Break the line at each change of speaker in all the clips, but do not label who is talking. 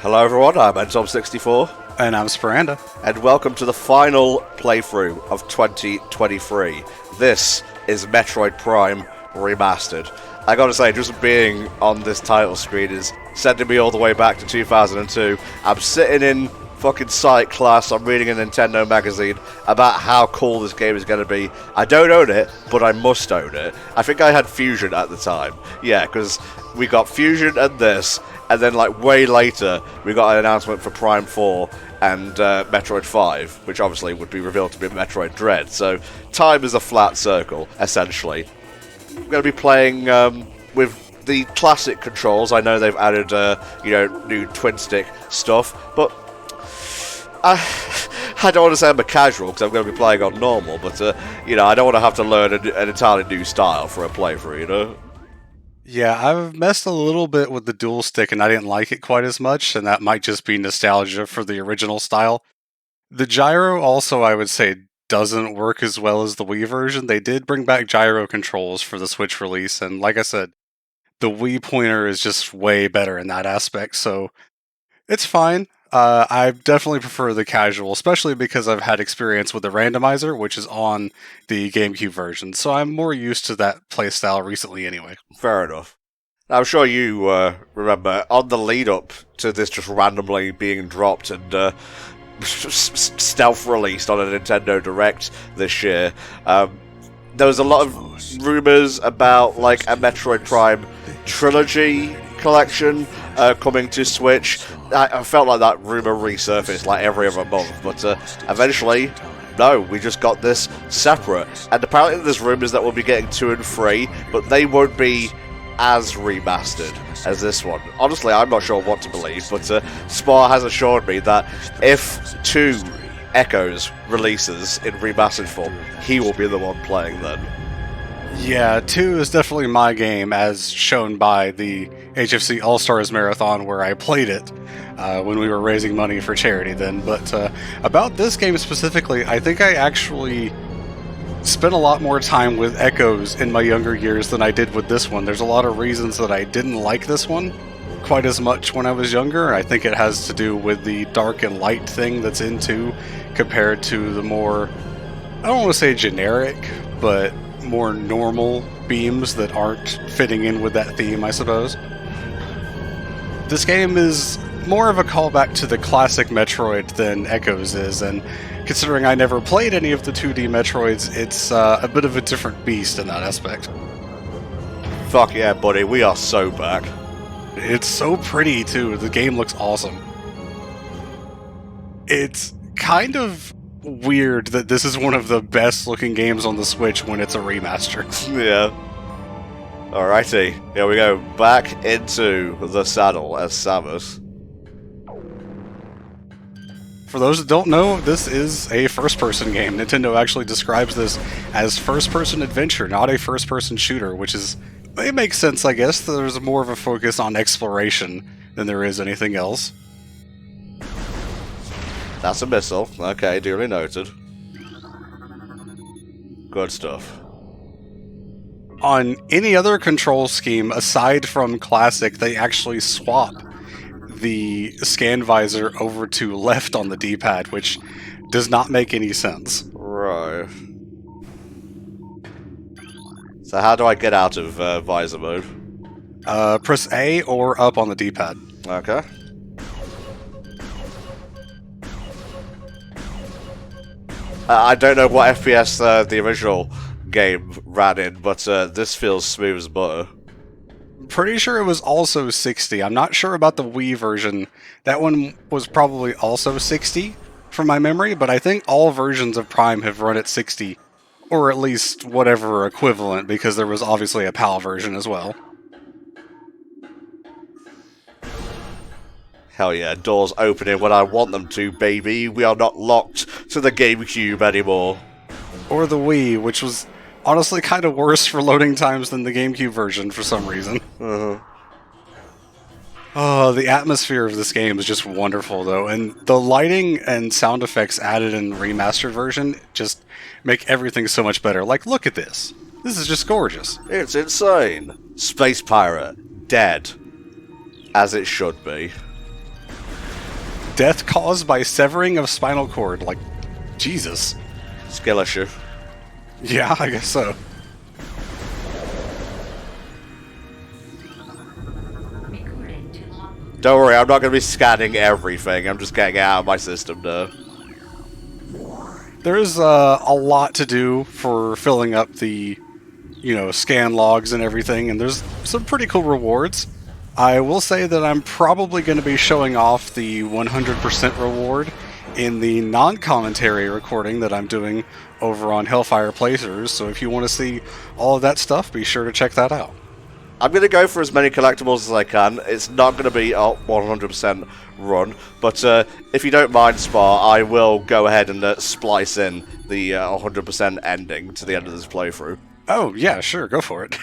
Hello everyone, I'm NTom64.
And I'm Sparanda.
And welcome to the final playthrough of 2023. This is Metroid Prime Remastered. I gotta say, just being on this title screen is sending me all the way back to 2002. I'm sitting in fucking psych class, I'm reading a Nintendo magazine about how cool this game is going to be. I don't own it, but I must own it. I think I had Fusion at the time. Yeah, because we got Fusion and this, and then like way later we got an announcement for Prime 4 and Metroid 5, which obviously would be revealed to be Metroid Dread. So time is a flat circle, essentially. I'm going to be playing with the classic controls. I know they've added new twin stick stuff, but I don't want to say I'm a casual because I'm going to be playing on normal, but I don't want to have to learn an entirely new style for a playthrough,
Yeah, I've messed a little bit with the dual stick and I didn't like it quite as much, and that might just be nostalgia for the original style. The gyro also, I would say, doesn't work as well as the Wii version. They did bring back gyro controls for the Switch release, and like I said, the Wii pointer is just way better in that aspect, so it's fine. I definitely prefer the casual, especially because I've had experience with the randomizer, which is on the GameCube version, so I'm more used to that playstyle recently anyway.
Fair enough. I'm sure you remember, on the lead-up to this just randomly being dropped and stealth released on a Nintendo Direct this year, there was a lot of rumours about like a Metroid Prime trilogy collection coming to Switch. I felt like that rumour resurfaced like every other month, but eventually, no, we just got this separate. And apparently there's rumours that we'll be getting 2 and 3, but they won't be as remastered as this one. Honestly, I'm not sure what to believe, but Spar has assured me that if 2 Echoes releases in remastered form, he will be the one playing then.
Yeah, 2 is definitely my game, as shown by the HFC All-Stars Marathon where I played it when we were raising money for charity then. But about this game specifically, I think I actually spent a lot more time with Echoes in my younger years than I did with this one. There's a lot of reasons that I didn't like this one quite as much when I was younger. I think it has to do with the dark and light thing that's in 2 compared to the more, I don't want to say generic, but more normal beams that aren't fitting in with that theme, I suppose. This game is more of a callback to the classic Metroid than Echoes is, and considering I never played any of the 2D Metroids, it's a bit of a different beast in that aspect.
Fuck yeah, buddy, we are so back.
It's so pretty, too. The game looks awesome. It's kind of weird that this is one of the best looking games on the Switch when it's a remaster.
Yeah. Alrighty, here we go, back into the saddle as Samus.
For those that don't know, this is a first-person game. Nintendo actually describes this as first-person adventure, not a first-person shooter, which is... It makes sense, I guess. There's more of a focus on exploration than there is anything else.
That's a missile. Okay, duly noted. Good stuff.
On any other control scheme, aside from Classic, they actually swap the scan visor over to left on the D-pad, which does not make any sense.
Right. So how do I get out of visor mode?
Press A or up on the D-pad.
Okay. I don't know what FPS the original game ran in, but this feels smooth as butter.
Pretty sure it was also 60. I'm not sure about the Wii version. That one was probably also 60 from my memory, but I think all versions of Prime have run at 60. Or at least whatever equivalent, because there was obviously a PAL version as well.
Hell yeah, doors opening when I want them to, baby. We are not locked to the GameCube anymore.
Or the Wii, which was honestly kind of worse for loading times than the GameCube version for some reason. Oh, the atmosphere of this game is just wonderful, though, and the lighting and sound effects added in the remastered version just make everything so much better. Like, look at this. This is just gorgeous.
It's insane. Space Pirate, dead. As it should be.
Death caused by severing of spinal cord. Like, Jesus.
Skill issue.
Yeah, I guess so.
Don't worry, I'm not going to be scanning everything. I'm just getting it out of my system now.
There is a lot to do for filling up the, scan logs and everything, and there's some pretty cool rewards. I will say that I'm probably going to be showing off the 100% reward in the non-commentary recording that I'm doing over on Hellfire Playthroughs, so if you want to see all of that stuff, be sure to check that out.
I'm going to go for as many collectibles as I can. It's not going to be a 100% run, but if you don't mind, Spar, I will go ahead and splice in the 100% ending to the end of this playthrough.
Oh, yeah, sure, go for it.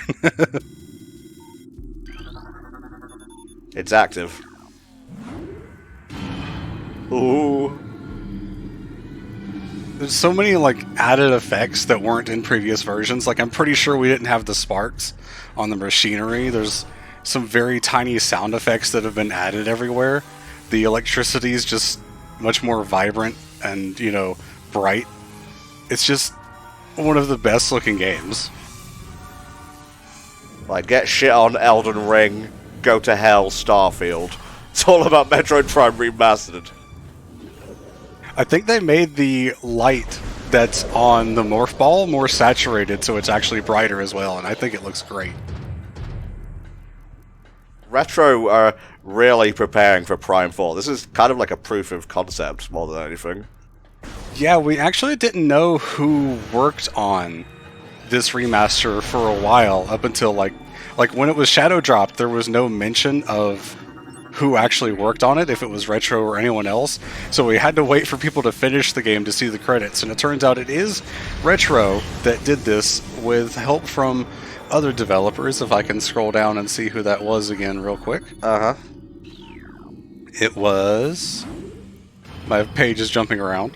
It's active. Ooh.
There's so many, added effects that weren't in previous versions. I'm pretty sure we didn't have the sparks on the machinery. There's some very tiny sound effects that have been added everywhere. The electricity is just much more vibrant and, bright. It's just one of the best looking games.
Get shit on Elden Ring, go to hell, Starfield. It's all about Metroid Prime Remastered.
I think they made the light that's on the Morph Ball more saturated, so it's actually brighter as well, and I think it looks great.
Retro are really preparing for Prime 4. This is kind of like a proof of concept more than anything.
Yeah, we actually didn't know who worked on this remaster for a while, up until like when it was shadow dropped, there was no mention of who actually worked on it, if it was Retro or anyone else. So we had to wait for people to finish the game to see the credits, and it turns out it is Retro that did this with help from other developers. If I can scroll down and see who that was again real quick. It was... my page is jumping around.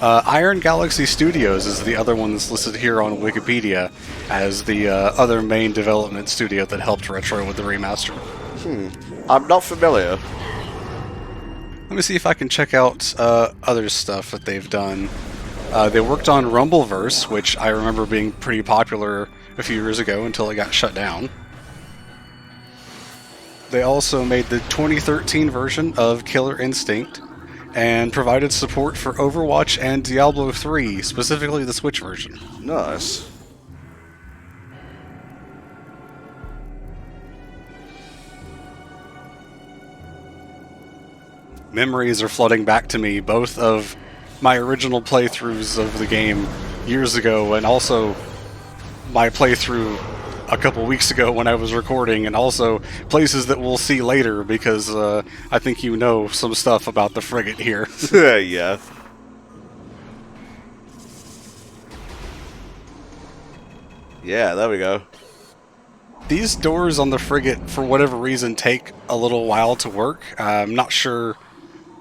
Iron Galaxy Studios is the other one that's listed here on Wikipedia as the other main development studio that helped Retro with the remaster.
I'm not familiar.
Let me see if I can check out other stuff that they've done. They worked on Rumbleverse, which I remember being pretty popular a few years ago until it got shut down. They also made the 2013 version of Killer Instinct and provided support for Overwatch and Diablo 3, specifically the Switch version.
Nice.
Memories are flooding back to me, both of my original playthroughs of the game years ago, and also my playthrough a couple weeks ago when I was recording, and also places that we'll see later, because I think you know some stuff about the frigate here.
Yeah. Yeah, there we go.
These doors on the frigate, for whatever reason, take a little while to work. I'm not sure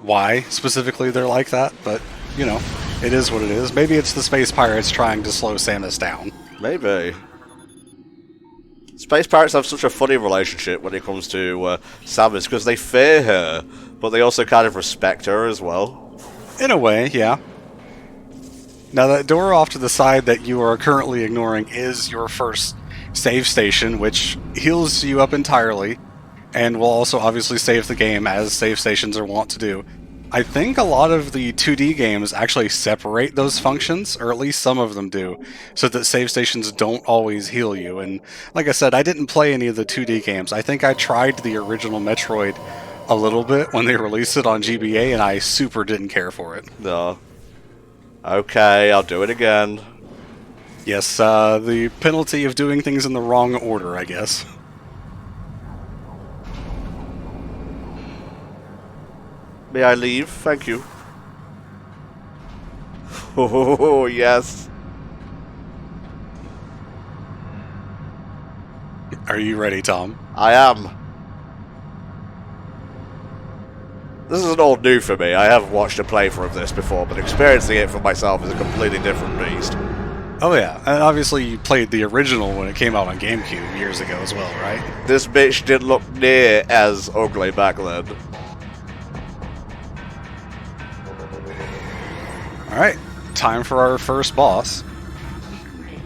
why specifically they're like that, but, it is what it is. Maybe it's the space pirates trying to slow Samus down.
Maybe. Space pirates have such a funny relationship when it comes to Samus, because they fear her, but they also kind of respect her as well.
In a way, yeah. Now, that door off to the side that you are currently ignoring is your first save station, which heals you up entirely, and will also obviously save the game, as save stations are wont to do. I think a lot of the 2D games actually separate those functions, or at least some of them do, so that save stations don't always heal you. And like I said, I didn't play any of the 2D games. I think I tried the original Metroid a little bit when they released it on GBA, and I super didn't care for it.
No. Okay, I'll do it again.
Yes, the penalty of doing things in the wrong order, I guess.
May I leave? Thank you. Oh, yes.
Are you ready, Tom?
I am. This isn't all new for me. I have watched a playthrough of this before, but experiencing it for myself is a completely different beast.
Oh yeah, and obviously you played the original when it came out on GameCube years ago as well, right?
This bitch didn't look near as ugly back then.
Alright, time for our first boss.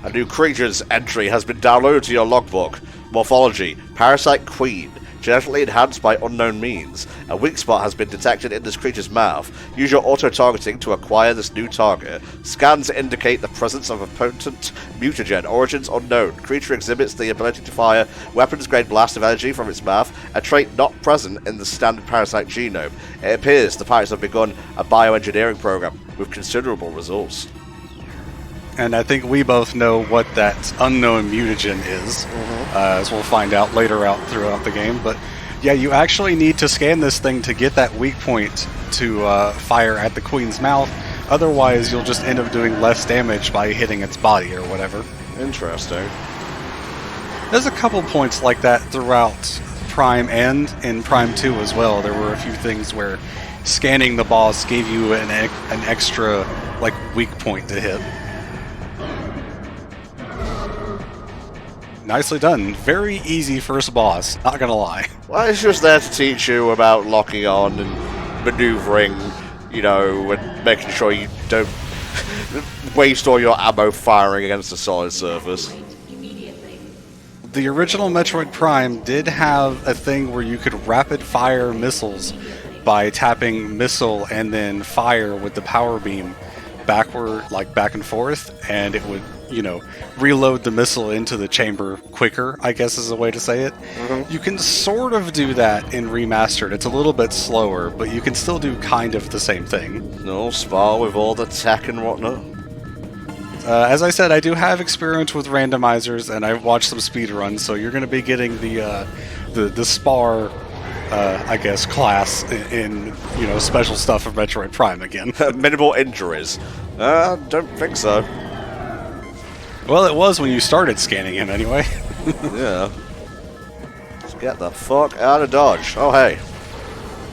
A new creature's entry has been downloaded to your logbook. Morphology: Parasite Queen. Genetically enhanced by unknown means. A weak spot has been detected in this creature's mouth. Use your auto-targeting to acquire this new target. Scans indicate the presence of a potent mutagen. Origins unknown. Creature exhibits the ability to fire weapons-grade blast of energy from its mouth, a trait not present in the standard parasite genome. It appears the pirates have begun a bioengineering program with considerable results.
And I think we both know what that unknown mutagen is, as we'll find out later out throughout the game. But yeah, you actually need to scan this thing to get that weak point to fire at the queen's mouth. Otherwise, you'll just end up doing less damage by hitting its body or whatever.
Interesting.
There's a couple points like that throughout Prime and in Prime 2 as well. There were a few things where scanning the boss gave you an extra like weak point to hit. Nicely done. Very easy first boss, not gonna lie.
Well, it's just there to teach you about locking on and maneuvering, you know, and making sure you don't waste all your ammo firing against a solid surface.
The original Metroid Prime did have a thing where you could rapid fire missiles by tapping missile and then fire with the power beam backward, like back and forth, and it would, you know, reload the missile into the chamber quicker, I guess is a way to say it. You can sort of do that in Remastered. It's a little bit slower, but you can still do kind of the same thing.
No, Spar with all the tech and whatnot.
As I said, I do have experience with randomizers, and I've watched some speedruns, so you're going to be getting the Spar, I guess, class in, you know, special stuff of Metroid Prime again.
Minimal injuries? Don't think so.
Well, it was when you started scanning him, anyway.
Yeah. Let's get the fuck out of Dodge. Oh, hey.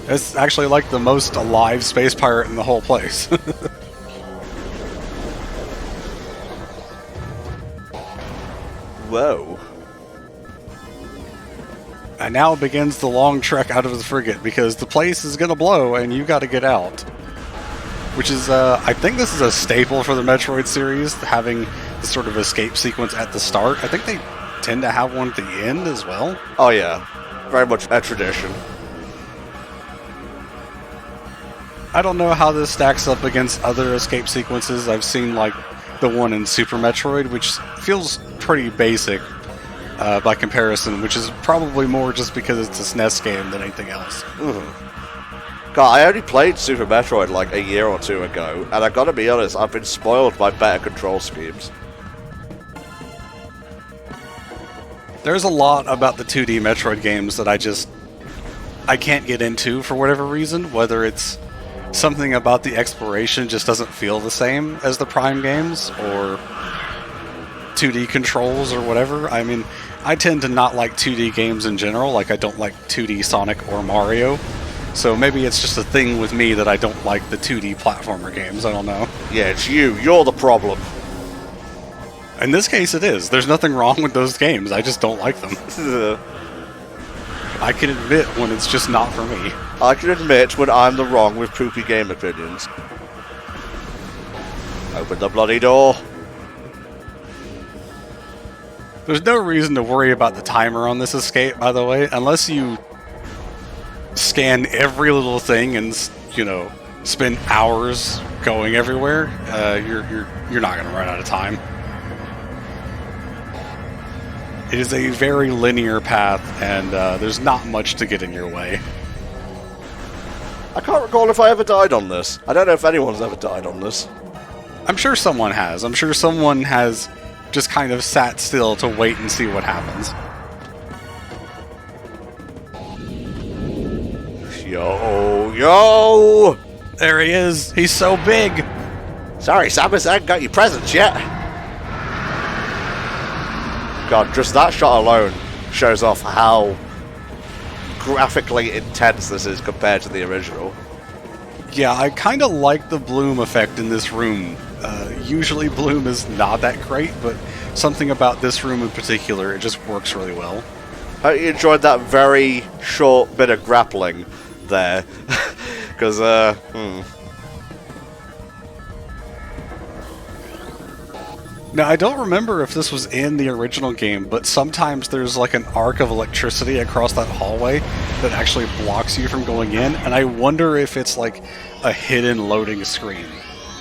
It's actually like the most alive space pirate in the whole place.
Whoa.
And now begins the long trek out of the frigate, because the place is going to blow and you got to get out. Which is, I think this is a staple for the Metroid series, having the sort of escape sequence at the start. I think they tend to have one at the end as well.
Oh yeah, very much a tradition.
I don't know how this stacks up against other escape sequences. I've seen, like, the one in Super Metroid, which feels pretty basic by comparison, which is probably more just because it's a SNES game than anything else.
God, I only played Super Metroid like a year or two ago, and I gotta be honest, I've been spoiled by better control schemes.
There's a lot about the 2D Metroid games that I can't get into for whatever reason, whether it's something about the exploration just doesn't feel the same as the Prime games, or 2D controls or whatever. I mean, I tend to not like 2D games in general, like I don't like 2D Sonic or Mario. So maybe it's just a thing with me that I don't like the 2D platformer games, I don't know.
Yeah, it's you. You're the problem.
In this case it is. There's nothing wrong with those games, I just don't like them. I can admit when it's just not for me.
I can admit when I'm the wrong with poopy game opinions. Open the bloody door.
There's no reason to worry about the timer on this escape, by the way, unless you scan every little thing and, you know, spend hours going everywhere. You're not going to run out of time. It is a very linear path, and there's not much to get in your way.
I can't recall if I ever died on this. I don't know if anyone's ever died on this.
I'm sure someone has. I'm sure someone has just kind of sat still to wait and see what happens.
Yo!
There he is! He's so big!
Sorry, Samus, I haven't got your presents yet. God, just that shot alone shows off how graphically intense this is compared to the original.
Yeah, I kind of like the bloom effect in this room. Usually bloom is not that great, but something about this room in particular, it just works really well.
I hope you enjoyed that very short bit of grappling there. Because,
Now, I don't remember if this was in the original game, but sometimes there's like an arc of electricity across that hallway that actually blocks you from going in, and I wonder if it's like a hidden loading screen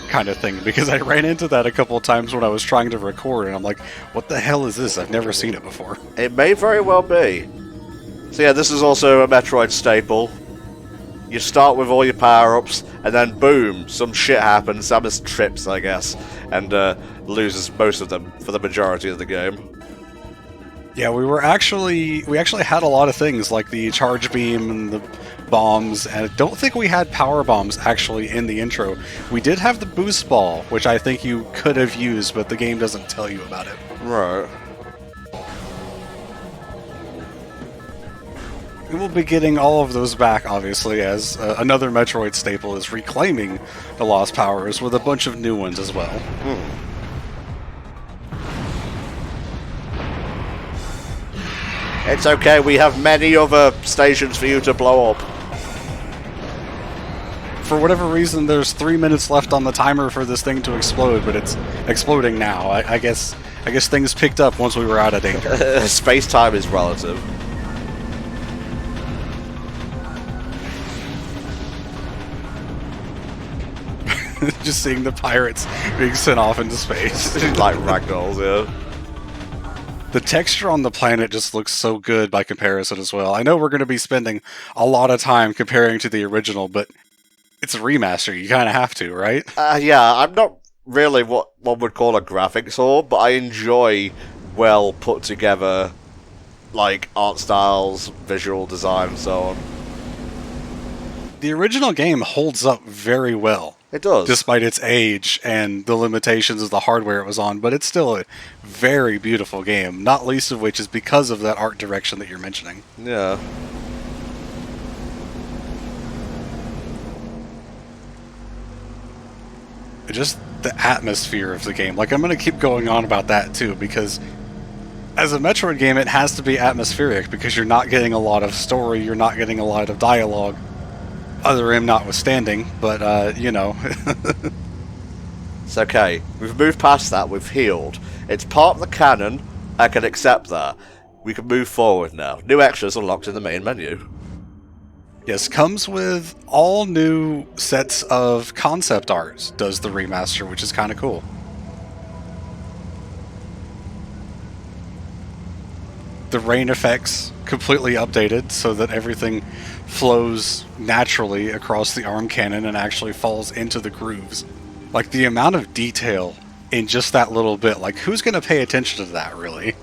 kind of thing, because I ran into that a couple of times when I was trying to record, and I'm like, what the hell is this? I've never seen it before.
It may very well be. So yeah, this is also a Metroid staple. You start with all your power-ups, and then boom, some shit happens. Samus trips, I guess, and loses most of them for the majority of the game.
Yeah, we actually had a lot of things like the charge beam and the bombs, and I don't think we had power bombs actually in the intro. We did have the boost ball, which I think you could have used, but the game doesn't tell you about it.
Right.
And we'll be getting all of those back, obviously, as another Metroid staple is reclaiming the lost powers with a bunch of new ones as well.
It's okay, we have many other stations for you to blow up.
For whatever reason, there's 3 minutes left on the timer for this thing to explode, but it's exploding now. I guess things picked up once we were out of danger.
Space-time is relative.
Just seeing the pirates being sent off into space.
Like ragdolls, yeah.
The texture on the planet just looks so good by comparison as well. I know we're going to be spending a lot of time comparing to the original, but it's a remaster. You kind of have to, right?
Yeah, I'm not really what one would call a graphics whore, but I enjoy well put together, like, art styles, visual design, and so on.
The original game holds up very well.
It does.
Despite its age and the limitations of the hardware it was on, but it's still a very beautiful game, not least of which is because of that art direction that you're mentioning.
Yeah.
Just the atmosphere of the game. Like, I'm going to keep going on about that too, because as a Metroid game, it has to be atmospheric, because you're not getting a lot of story, you're not getting a lot of dialogue. Other M notwithstanding, but, you know.
It's okay. We've moved past that, we've healed. It's part of the canon, I can accept that. We can move forward now. New extras unlocked in the main menu.
Yes, comes with all new sets of concept art, does the remaster, which is kind of cool. The rain effects completely updated so that everything flows naturally across the arm cannon and actually falls into the grooves. Like, the amount of detail in just that little bit, like, who's going to pay attention to that, really?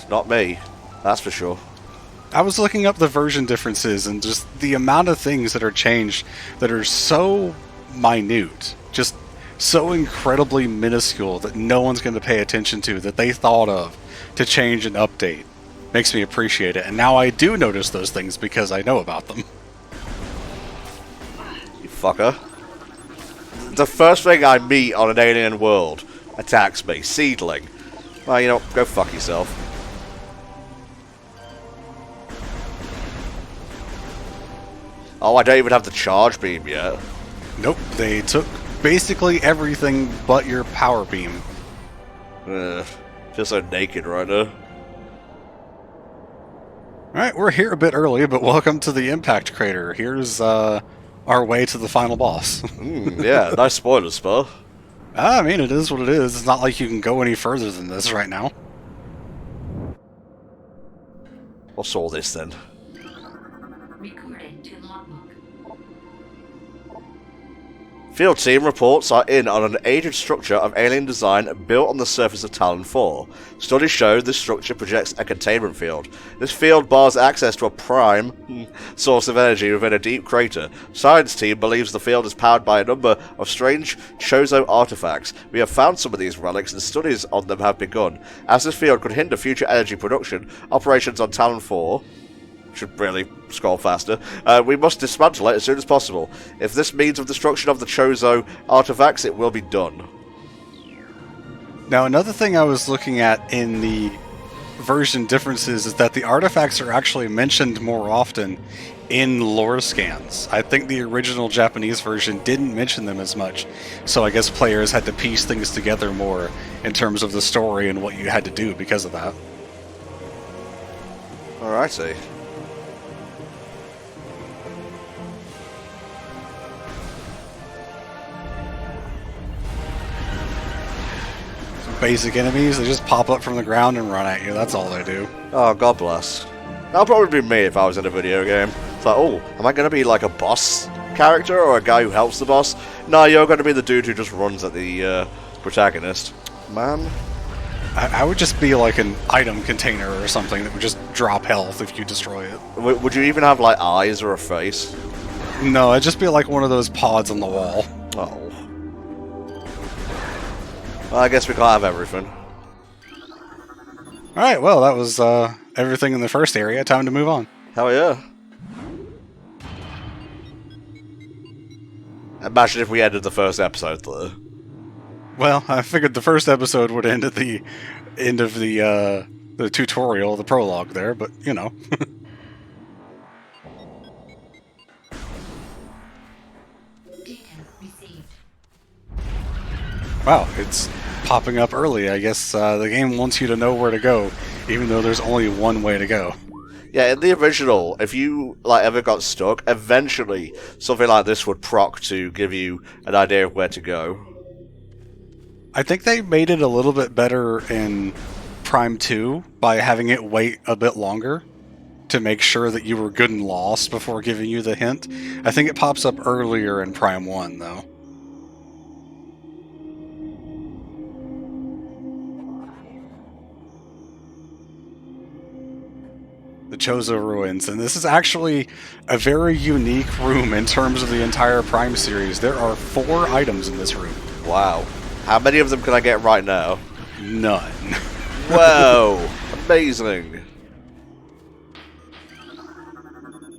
Not me, that's for sure.
I was looking up the version differences and just the amount of things that are changed that are so minute, just so incredibly minuscule that no one's going to pay attention to, that they thought of to change and update. Makes me appreciate it, and now I do notice those things because I know about them.
You fucker. The first thing I meet on an alien world attacks me. Seedling. Well, you know, go fuck yourself. Oh, I don't even have the charge beam yet.
Nope, they took basically everything but your power beam.
Feel so naked right now.
Alright, we're here a bit early, but welcome to the Impact Crater. Here's our way to the final boss.
Yeah, nice spoilers, Spar.
I mean, it is what it is. It's not like you can go any further than this right now.
What's all this then?
Recording to logbook.
Field team reports are in on an aged structure of alien design built on the surface of Tallon IV. Studies show this structure projects a containment field. This field bars access to a prime source of energy within a deep crater. Science team believes the field is powered by a number of strange Chozo artifacts. We have found some of these relics and studies on them have begun. As this field could hinder future energy production, operations on Tallon IV should really scroll faster. We must dismantle it as soon as possible. If this means of destruction of the Chozo artifacts, it will be done.
Now, another thing I was looking at in the version differences is that the artifacts are actually mentioned more often in lore scans. I think the original Japanese version didn't mention them as much, so I guess players had to piece things together more in terms of the story and what you had to do because of that.
Alrighty.
Basic enemies, they just pop up from the ground and run at you. That's all they do.
Oh, God bless. That would probably be me if I was in a video game. It's like, oh, am I going to be like a boss character or a guy who helps the boss? No, you're going to be the dude who just runs at the protagonist. Man.
I would just be like an item container or something that would just drop health if you destroy it.
Would you even have like eyes or a face?
No, it'd just be like one of those pods on the wall.
Oh. Well, I guess we can't have everything.
Alright, well, that was everything in the first area. Time to move on.
Hell yeah. Imagine if we ended the first episode though.
Well, I figured the first episode would end at the end of the tutorial, the prologue there, but, you know. Wow, it's popping up early. I guess the game wants you to know where to go, even though there's only one way to go.
Yeah, in the original, if you like ever got stuck, eventually something like this would proc to give you an idea of where to go.
I think they made it a little bit better in Prime 2 by having it wait a bit longer to make sure that you were good and lost before giving you the hint. I think it pops up earlier in Prime 1, though. The Chozo Ruins, and this is actually a very unique room in terms of the entire Prime series. There are 4 items in this room.
Wow. How many of them can I get right now?
None.
Whoa! Amazing.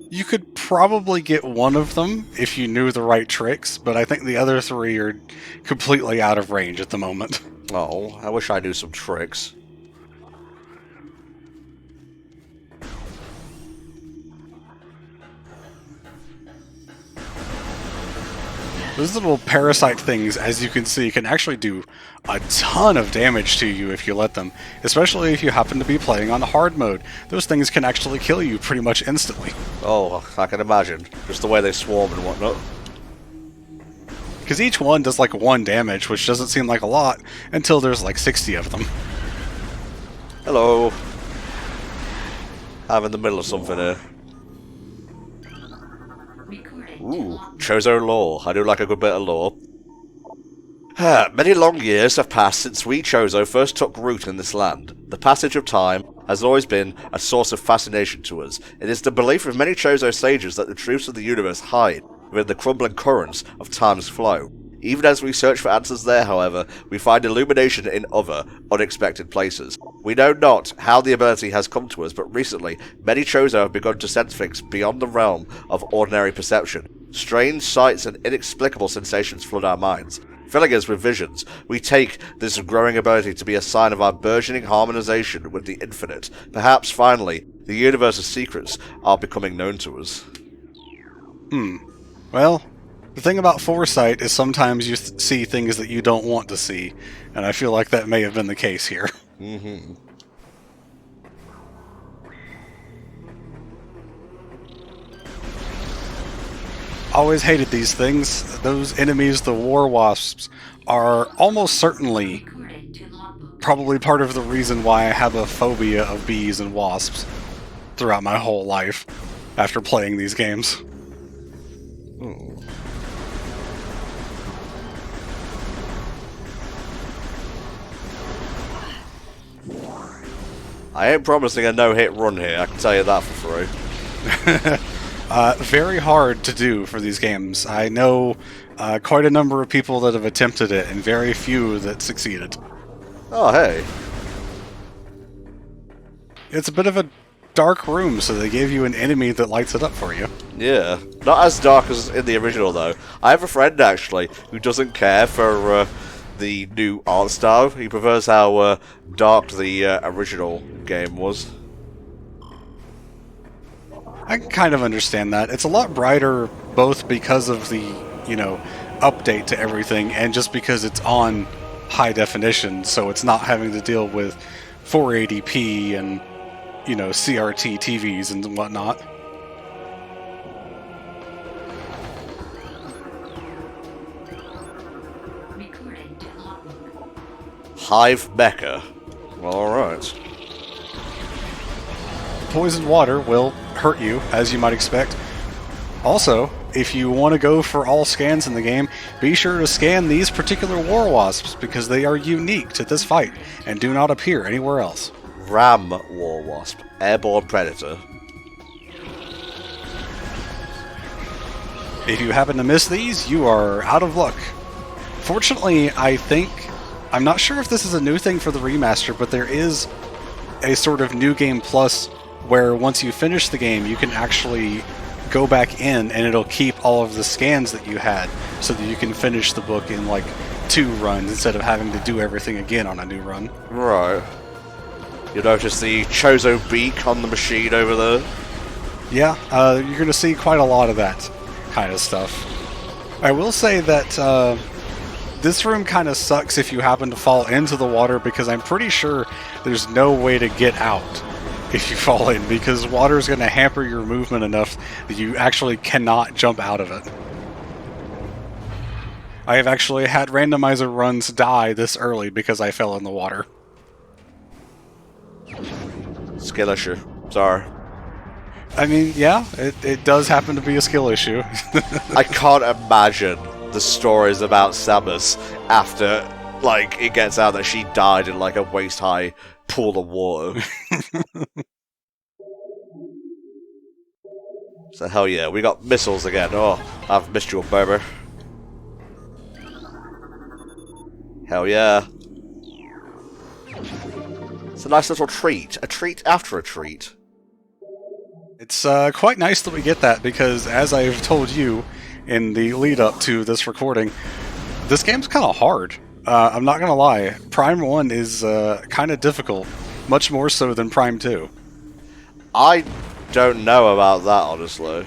You could probably get one of them if you knew the right tricks, but I think the other 3 are completely out of range at the moment.
Oh, I wish I knew some tricks.
Those little parasite things, as you can see, can actually do a ton of damage to you if you let them, especially if you happen to be playing on hard mode. Those things can actually kill you pretty much instantly.
Oh, I can imagine. Just the way they swarm and whatnot.
Because each one does like 1 damage, which doesn't seem like a lot, until there's like 60 of them.
Hello. I'm in the middle of something here. Ooh, Chozo lore. I do like a good bit of lore. Many long years have passed since we Chozo first took root in this land. The passage of time has always been a source of fascination to us. It is the belief of many Chozo sages that the truths of the universe hide within the crumbling currents of time's flow. Even as we search for answers there, however, we find illumination in other, unexpected places. We know not how the ability has come to us, but recently, many Chozo have begun to sense things beyond the realm of ordinary perception. Strange sights and inexplicable sensations flood our minds, filling us with visions. We take this growing ability to be a sign of our burgeoning harmonization with the infinite. Perhaps, finally, the universe's secrets are becoming known to us.
Well, the thing about foresight is sometimes you see things that you don't want to see, and I feel like that may have been the case here.
Mm-hmm.
Always hated these things. Those enemies, the war wasps, are almost certainly probably part of the reason why I have a phobia of bees and wasps throughout my whole life after playing these games.
Ooh. I ain't promising a no-hit run here, I can tell you that for free.
Very hard to do for these games. I know quite a number of people that have attempted it, and very few that succeeded.
Oh, hey.
It's a bit of a dark room, so they gave you an enemy that lights it up for you.
Yeah. Not as dark as in the original, though. I have a friend, actually, who doesn't care for the new art style. He prefers how dark the original game was.
I can kind of understand that. It's a lot brighter both because of the, update to everything and just because it's on high definition, so it's not having to deal with 480p and, CRT TVs and whatnot.
Hive Mecca. Alright.
Poisoned water will hurt you, as you might expect. Also, if you want to go for all scans in the game, be sure to scan these particular war wasps because they are unique to this fight and do not appear anywhere else.
Ram War Wasp. Airborne Predator.
If you happen to miss these, you are out of luck. Fortunately, I'm not sure if this is a new thing for the remaster, but there is a sort of new game plus where once you finish the game, you can actually go back in and it'll keep all of the scans that you had so that you can finish the book in like 2 runs instead of having to do everything again on a new run.
Right. You'll notice the Chozo beak on the machine over there.
Yeah, you're going to see quite a lot of that kind of stuff. I will say that this room kind of sucks if you happen to fall into the water because I'm pretty sure there's no way to get out if you fall in, because water is going to hamper your movement enough that you actually cannot jump out of it. I have actually had randomizer runs die this early because I fell in the water.
Skill issue. Sorry.
I mean, yeah, it does happen to be a skill issue.
I can't imagine the stories about Samus after, it gets out that she died in, a waist-high pool of water. So hell yeah, we got missiles again. Oh, I've missed you, baby. Hell yeah. It's a nice little treat. A treat after a treat.
It's quite nice that we get that, because as I've told you in the lead-up to this recording, this game's kind of hard. I'm not gonna lie. Prime 1 is kind of difficult. Much more so than Prime 2.
I don't know about that, honestly.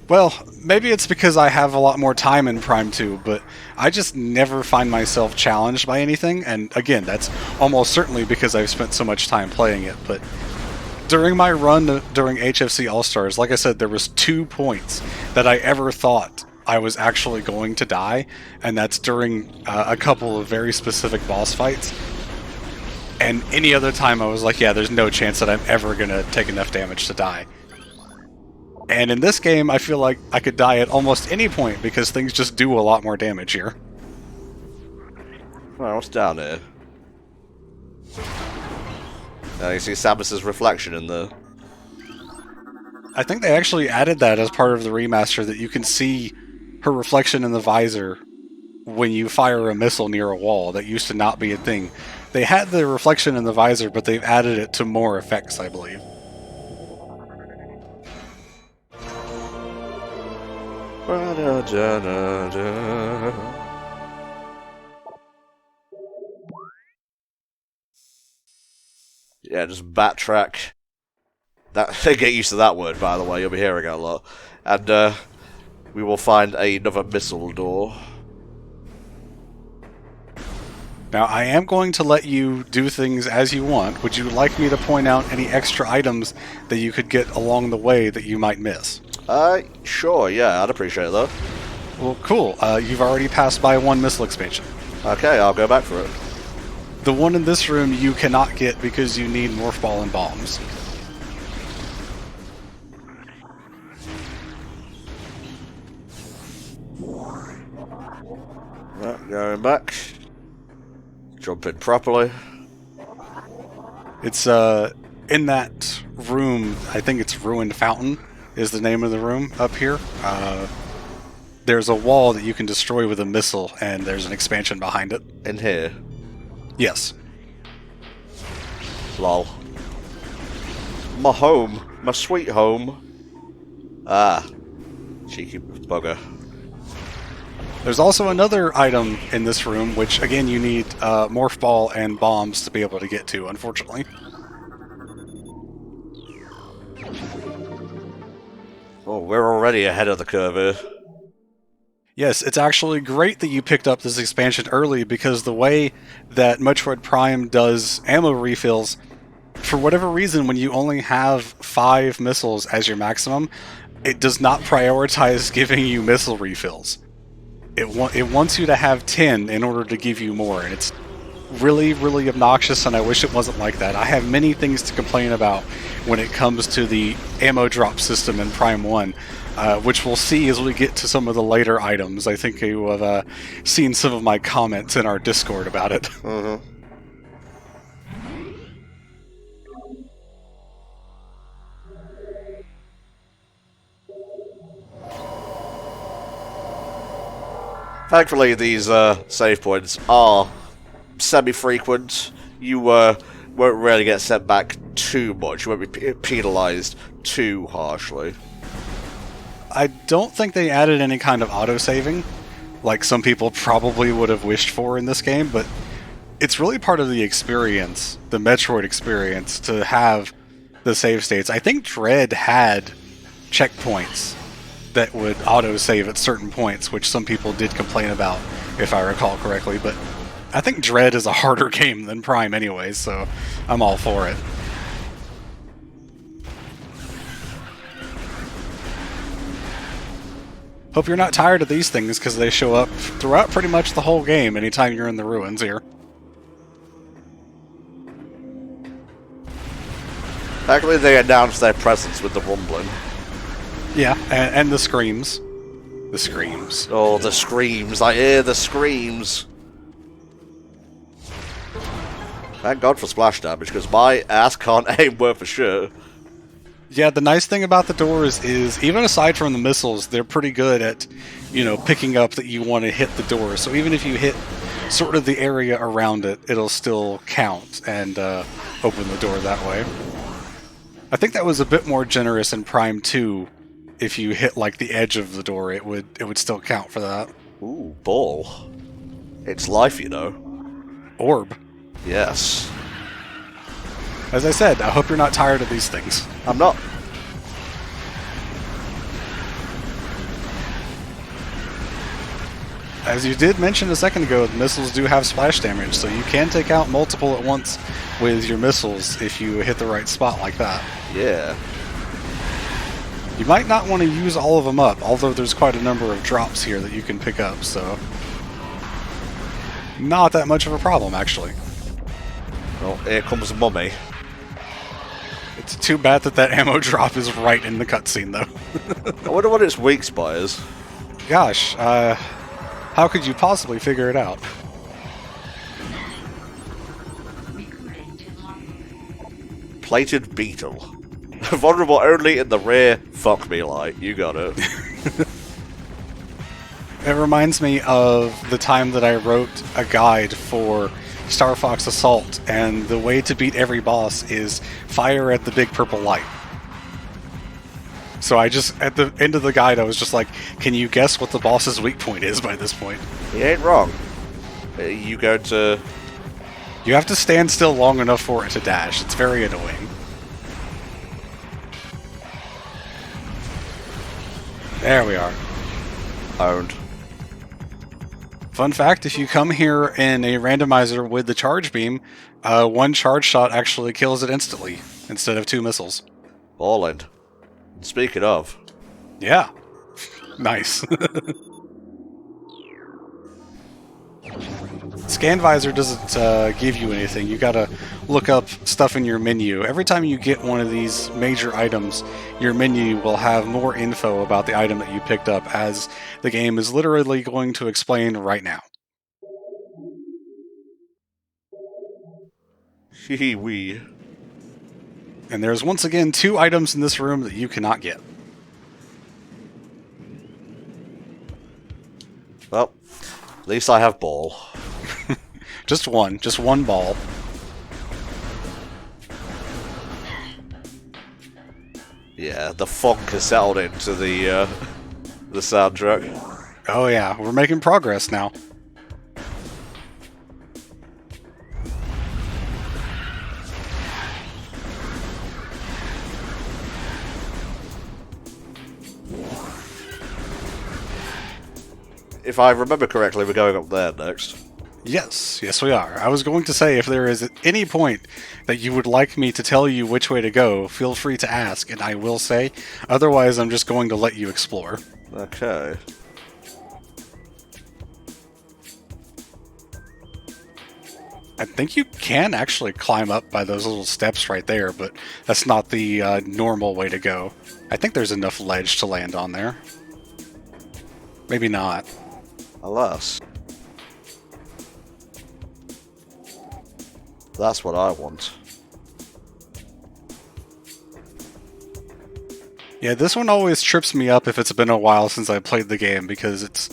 Well, maybe it's because I have a lot more time in Prime 2, but I just never find myself challenged by anything, and again, that's almost certainly because I've spent so much time playing it, but during my run during HFC All-Stars, like I said, there was 2 points that I ever thought I was actually going to die, and that's during a couple of very specific boss fights. And any other time I was like, yeah, there's no chance that I'm ever going to take enough damage to die. And in this game, I feel like I could die at almost any point because things just do a lot more damage here.
Well, what's down here? You see Samus's reflection in the...
I think they actually added that as part of the remaster, that you can see her reflection in the visor when you fire a missile near a wall. That used to not be a thing. They had the reflection in the visor, but they've added it to more effects, I believe.
Yeah, just backtrack. Get used to that word, by the way. You'll be hearing it a lot. And we will find another missile door.
Now, I am going to let you do things as you want. Would you like me to point out any extra items that you could get along the way that you might miss?
Sure, yeah, I'd appreciate that.
Well, cool. You've already passed by 1 missile expansion.
Okay, I'll go back for it.
The one in this room you cannot get because you need morph ball and bombs.
Right, going back. Jump in properly.
It's in that room, I think it's Ruined Fountain is the name of the room up here. There's a wall that you can destroy with a missile, and there's an expansion behind it.
In here?
Yes.
Lol. My home. My sweet home. Ah. Cheeky bugger.
There's also another item in this room, which, again, you need morph ball and bombs to be able to get to, unfortunately.
we're already ahead of the curve here.
Yes, it's actually great that you picked up this expansion early, because the way that Metroid Prime does ammo refills, for whatever reason, when you only have 5 missiles as your maximum, it does not prioritize giving you missile refills. It wants you to have 10 in order to give you more, and it's really, really obnoxious, and I wish it wasn't like that. I have many things to complain about when it comes to the ammo drop system in Prime 1, which we'll see as we get to some of the later items. I think you have seen some of my comments in our Discord about it.
Mm-hmm. Thankfully, these save points are semi-frequent. You won't really get sent back too much. You won't be penalized too harshly.
I don't think they added any kind of auto-saving, like some people probably would have wished for in this game, but it's really part of the experience, the Metroid experience, to have the save states. I think Dread had checkpoints that would auto-save at certain points, which some people did complain about, if I recall correctly, but I think Dread is a harder game than Prime anyway, so I'm all for it. Hope you're not tired of these things, because they show up throughout pretty much the whole game anytime you're in the ruins here.
Actually, they announced their presence with the rumbling.
Yeah, and the screams. The screams.
Oh, the screams. I hear the screams. Thank God for splash damage, because my ass can't aim worth a shit.
Yeah, the nice thing about the doors is, even aside from the missiles, they're pretty good at, picking up that you want to hit the door. So even if you hit sort of the area around it, it'll still count and open the door that way. I think that was a bit more generous in Prime 2. If you hit, like, the edge of the door, it would still count for that.
Ooh, ball. It's life,
Orb.
Yes.
As I said, I hope you're not tired of these things.
I'm not.
As you did mention a second ago, the missiles do have splash damage, so you can take out multiple at once with your missiles if you hit the right spot like that.
Yeah.
You might not want to use all of them up, although there's quite a number of drops here that you can pick up, so not that much of a problem, actually.
Well, here comes Mummy.
It's too bad that ammo drop is right in the cutscene, though.
I wonder what its weak spot is.
Gosh, how could you possibly figure it out?
Plated beetle. Vulnerable only in the rear. Fuck me, light. You got it.
It reminds me of the time that I wrote a guide for Star Fox Assault, and the way to beat every boss is fire at the big purple light. So I just, at the end of the guide, I was just like, can you guess what the boss's weak point is by this point?
He ain't wrong. You go to...
You have to stand still long enough for it to dash. It's very annoying. There we are.
Owned.
Fun fact, if you come here in a randomizer with the charge beam, one charge shot actually kills it instantly, instead of 2 missiles.
Ballin'. Speaking of...
Yeah. Nice. Scan Visor doesn't give you anything. You gotta look up stuff in your menu. Every time you get one of these major items, your menu will have more info about the item that you picked up, as the game is literally going to explain right now.
Hee-wee.
And there's once again 2 items in this room that you cannot get.
Well, at least I have ball.
Just one ball.
Yeah, the funk has settled into the soundtrack.
Oh yeah, we're making progress now.
if I remember correctly, we're going up there next.
Yes, yes we are. I was going to say, if there is at any point that you would like me to tell you which way to go, feel free to ask, and I will say. Otherwise, I'm just going to let you explore.
Okay.
I think you can actually climb up by those little steps right there, but that's not the normal way to go. I think there's enough ledge to land on there. Maybe not.
Alas. That's what I want.
Yeah, this one always trips me up if it's been a while since I played the game, because it's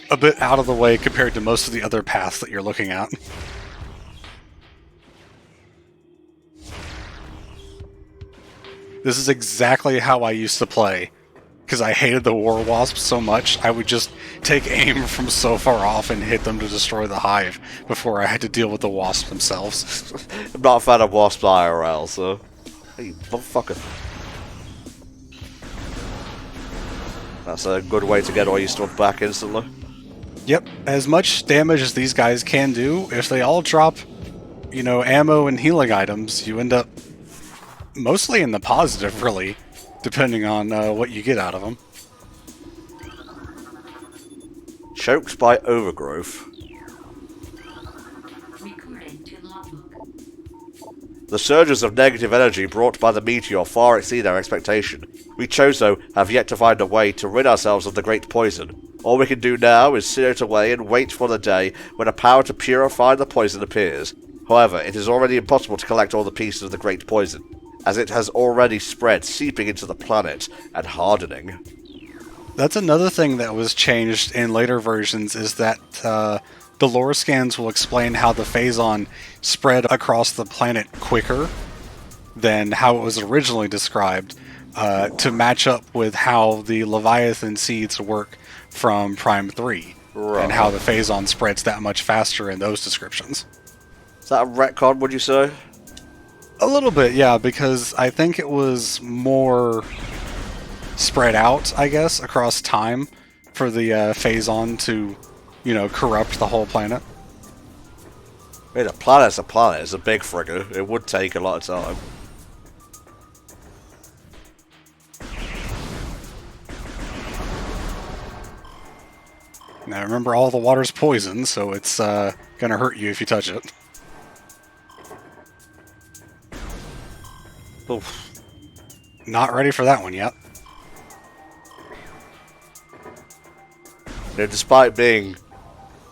a bit out of the way compared to most of the other paths that you're looking at. This is exactly how I used to play, because I hated the war wasps so much. I would just take aim from so far off and hit them to destroy the hive before I had to deal with the wasps themselves.
I'm not a fan of wasps IRL, so... Hey, motherfucker. That's a good way to get all your stuff back instantly.
Yep, as much damage as these guys can do, if they all drop, ammo and healing items, you end up mostly in the positive, really, depending on what you get out of them.
Choked by overgrowth. The surges of negative energy brought by the meteor far exceed our expectation. We Chozo have yet to find a way to rid ourselves of the great poison. All we can do now is sit it away and wait for the day when a power to purify the poison appears. However, it is already impossible to collect all the pieces of the great poison, as it has already spread, seeping into the planet and hardening.
That's another thing that was changed in later versions, is that the lore scans will explain how the Phazon spread across the planet quicker than how it was originally described, to match up with how the Leviathan seeds work from Prime 3,
right, and
how the Phazon spreads that much faster in those descriptions.
Is that a retcon, would you say?
A little bit, yeah, because I think it was more spread out, I guess, across time for the Phazon to, corrupt the whole planet.
I mean, a planet's a planet. It's a big frigga. It would take a lot of time.
Now remember, all the water's poison, so it's gonna hurt you if you touch it.
Oof.
Not ready for that one yet.
Despite being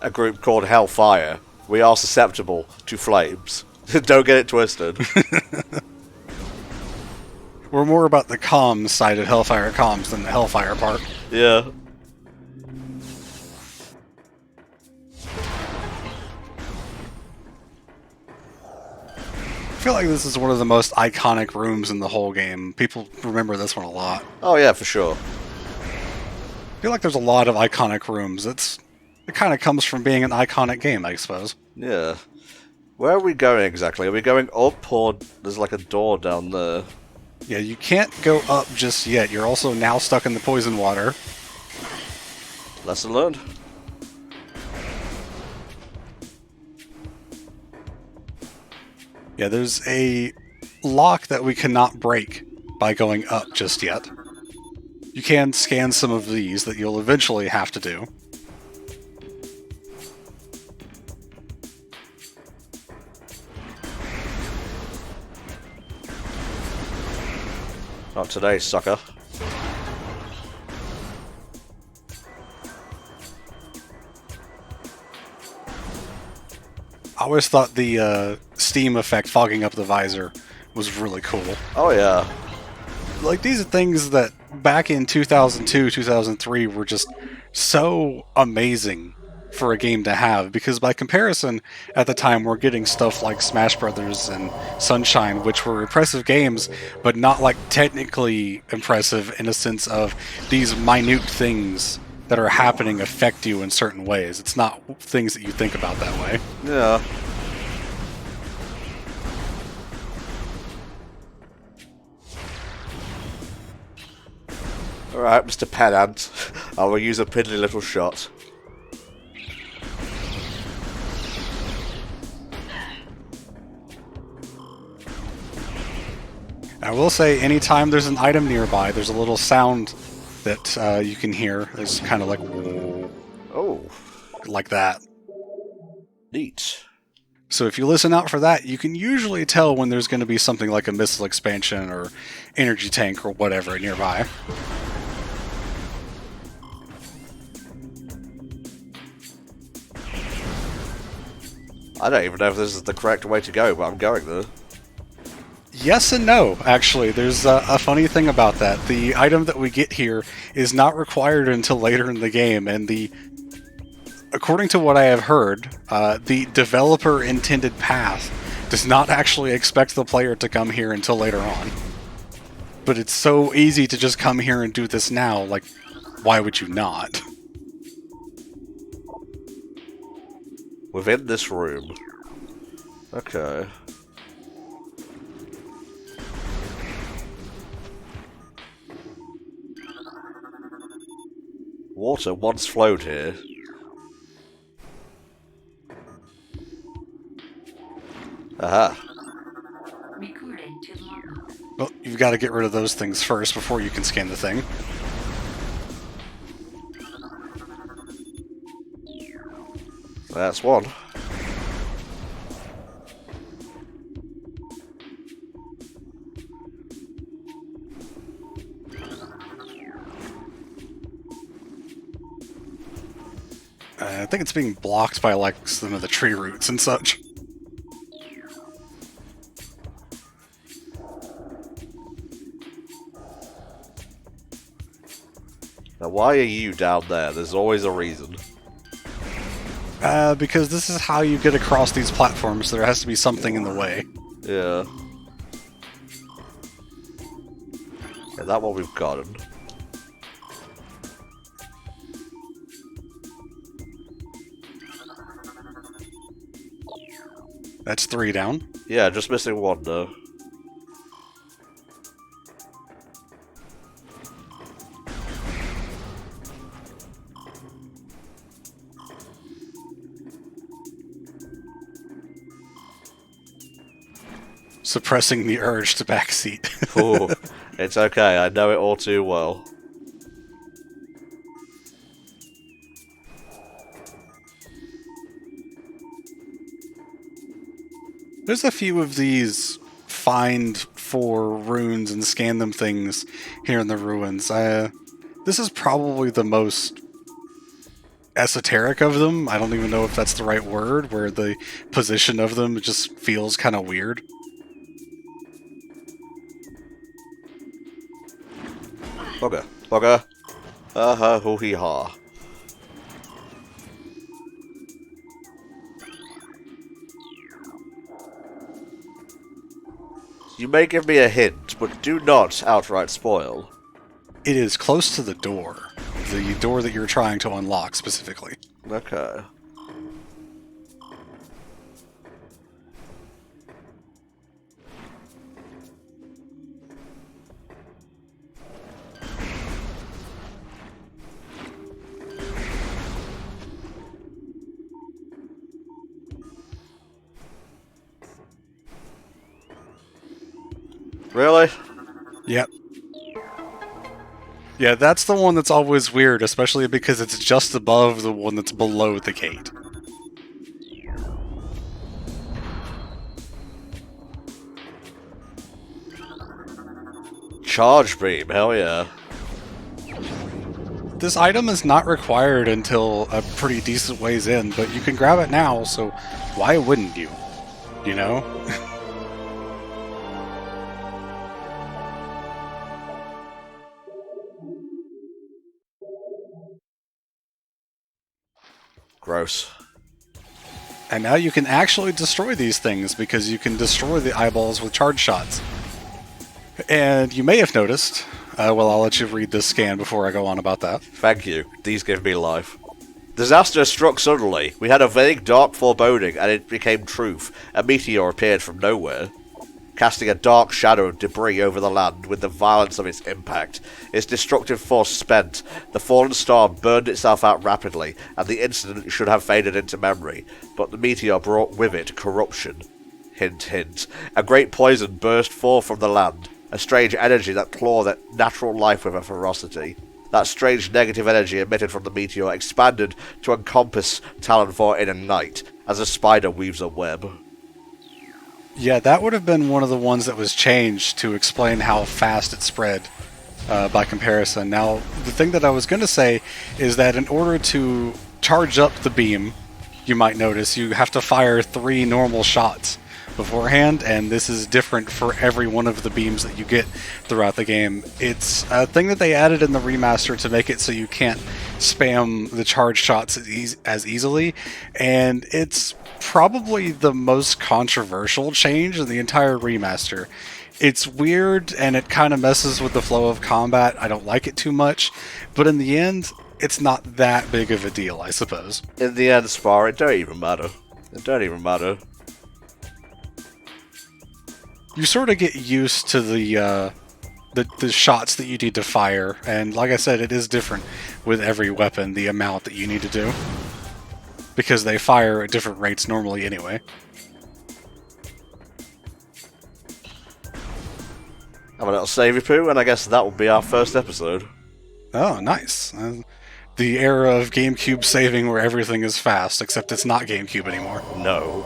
a group called Hellfire, we are susceptible to flames. Don't get it twisted.
We're more about the comms side of HellfireComms than the Hellfire part.
Yeah.
I feel like this is one of the most iconic rooms in the whole game. People remember this one a lot.
Oh yeah, for sure.
I feel like there's a lot of iconic rooms. It kind of comes from being an iconic game, I suppose.
Yeah. Where are we going exactly? Are we going up, or there's like a door down there?
Yeah, you can't go up just yet. You're also now stuck in the poison water.
Lesson learned.
Yeah, there's a lock that we cannot break by going up just yet. You can scan some of these that you'll eventually have to do.
Not today, sucker.
I always thought the steam effect fogging up the visor was really cool.
Oh yeah.
Like, these are things that back in 2002, 2003 were just so amazing for a game to have, because by comparison, at the time, we're getting stuff like Smash Brothers and Sunshine, which were impressive games, but not like technically impressive in a sense of these minute things that are happening affect you in certain ways. It's not things that you think about that way.
Yeah. Alright, Mr. Pedant. I will use a piddly little shot.
I will say, anytime there's an item nearby, there's a little sound that you can hear. It's kind of like,
Oh,
like that.
neat.
So if you listen out for that, you can usually tell when there's going to be something like a missile expansion or energy tank or whatever nearby.
I don't even know if this is the correct way to go, but I'm going there.
Yes and no, actually. There's a funny thing about that. The item that we get here is not required until later in the game, and according to what I have heard, the developer intended path does not actually expect the player to come here until later on. But it's so easy to just come here and do this now, like, why would you not?
Within this room. Okay. Water once flowed here. Aha.
Well, you've got to get rid of those things first before you can scan the thing.
That's one.
I think it's being blocked by, like, some of the tree roots and such.
Now, why are you down there? There's always a reason.
Because this is how you get across these platforms, so there has to be something in the way.
Yeah. Yeah, that one we've gotten.
That's 3 down.
Yeah, just missing one though.
Suppressing the urge to backseat.
Ooh, it's okay, I know it all too well.
There's a few of these find for runes and scan them things here in the ruins. This is probably the most esoteric of them. I don't even know if that's the right word, where the position of them just feels kind of weird.
Bugger. Bugger. Ha hoo hee ha. You may give me a hint, but do not outright spoil.
It is close to the door that you're trying to unlock specifically.
Okay. Really?
Yep. Yeah, that's the one that's always weird, especially because it's just above the one that's below the gate.
Charge beam, hell yeah.
This item is not required until a pretty decent ways in, but you can grab it now, so why wouldn't you? You know?
Gross.
And now you can actually destroy these things, because you can destroy the eyeballs with charge shots. And you may have noticed, well, I'll let you read this scan before I go on about that.
Thank you. These give me life. Disaster struck suddenly. We had a vague, dark foreboding, and it became truth. A meteor appeared from nowhere, casting a dark shadow of debris over the land with the violence of its impact. Its destructive force spent, the fallen star burned itself out rapidly, and the incident should have faded into memory. But the meteor brought with it corruption. Hint, hint. A great poison burst forth from the land. a strange energy that clawed at natural life with a ferocity. That strange negative energy emitted from the meteor expanded to encompass Tallon IV in a night, as a spider weaves a web.
Yeah, that would have been one of the ones that was changed to explain how fast it spread by comparison. Now, the thing that I was going to say is that in order to charge up the beam, you might notice you have to fire 3 normal shots beforehand, and this is different for every one of the beams that you get throughout the game. It's a thing that they added in the remaster to make it so you can't spam the charge shots as easily, and it's probably the most controversial change in the entire remaster. It's weird, and it kind of messes with the flow of combat. I don't like it too much, but in the end, it's not that big of a deal, I suppose.
In the end, Spar, it don't even matter. It don't even matter.
You sort of get used to the shots that you need to fire, and like I said, it is different with every weapon, the amount that you need to do, because they fire at different rates normally anyway.
Have a little savey poo, and I guess that will be our first episode.
Oh, nice. The era of GameCube saving where everything is fast, except it's not GameCube anymore.
No.